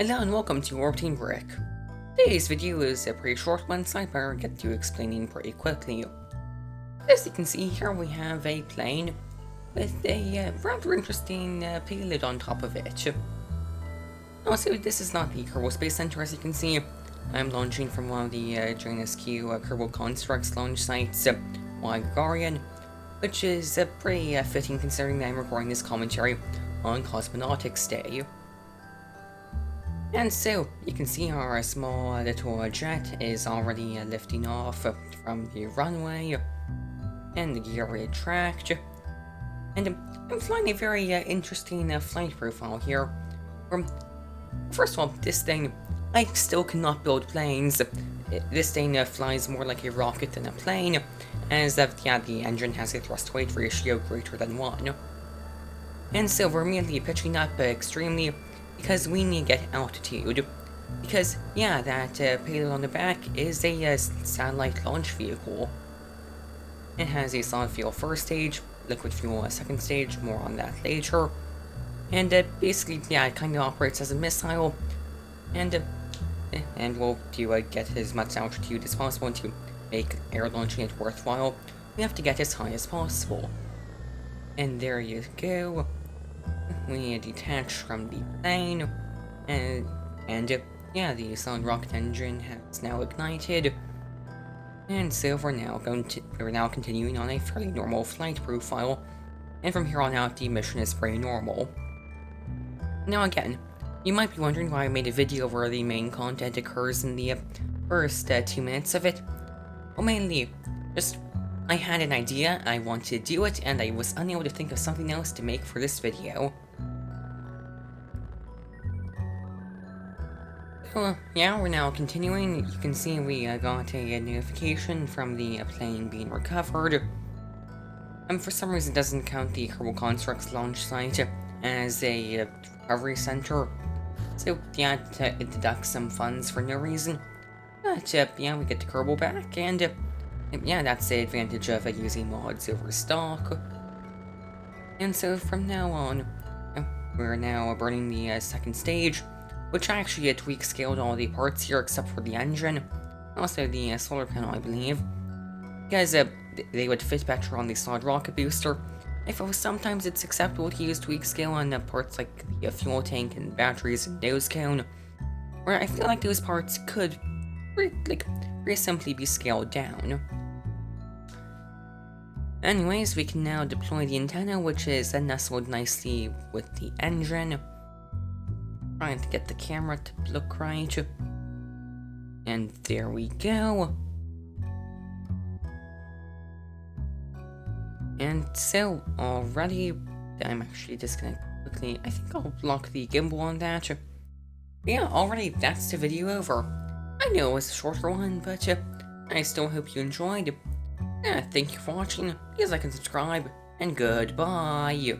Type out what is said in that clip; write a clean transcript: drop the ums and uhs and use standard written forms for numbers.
Hello and welcome to Orbiting Brick. Today's video is a pretty short one, so I better get to explaining pretty quickly. As you can see here, we have a plane with a rather interesting payload on top of it. Also, this is not the Kerbal Space Center, as you can see. I'm launching from one of the JNSQ Kerbal Constructs launch sites, Gagarin, which is pretty fitting considering that I'm recording this commentary on Cosmonautics Day. And so, you can see our small little jet is already lifting off from the runway, and the gear retract. And I'm flying a very interesting flight profile here. First of all, this thing, I still cannot build planes. This thing flies more like a rocket than a plane, as the engine has a thrust-weight ratio greater than 1. And so we're immediately pitching up extremely, because we need to get altitude. Because, that payload on the back is a satellite launch vehicle. It has a solid fuel first stage, liquid fuel second stage, more on that later. And basically, it kind of operates as a missile. And we'll get as much altitude as possible to make air launching it worthwhile. We have to get as high as possible. And there you go. We detach from the plane, and the solid rocket engine has now ignited, and so we're now continuing on a fairly normal flight profile, and from here on out the mission is pretty normal. Now again, you might be wondering why I made a video where the main content occurs in the first 2 minutes of it. Well, mainly, just I had an idea, I wanted to do it, and I was unable to think of something else to make for this video. So, we're now continuing. You can see we got a notification from the plane being recovered. For some reason it doesn't count the Kerbal Constructs launch site as a recovery center. So, it deducts some funds for no reason. But, we get the Kerbal back, and that's the advantage of using mods over stock. And so from now on, we're now burning the second stage, which I actually Tweakscaled all the parts here except for the engine, also the solar panel, I believe, because they would fit better on the solid rocket booster. Sometimes it's acceptable to use Tweakscale on parts like the fuel tank and batteries and nose cone, where I feel like those parts could very simply be scaled down. Anyways, we can now deploy the antenna, which is nestled nicely with the engine. Trying to get the camera to look right. And there we go. And so, already, I'm actually just gonna quickly, I think I'll lock the gimbal on that. Already, that's the video over. I know it was a shorter one, but I still hope you enjoyed. Thank you for watching, please like and subscribe, and goodbye.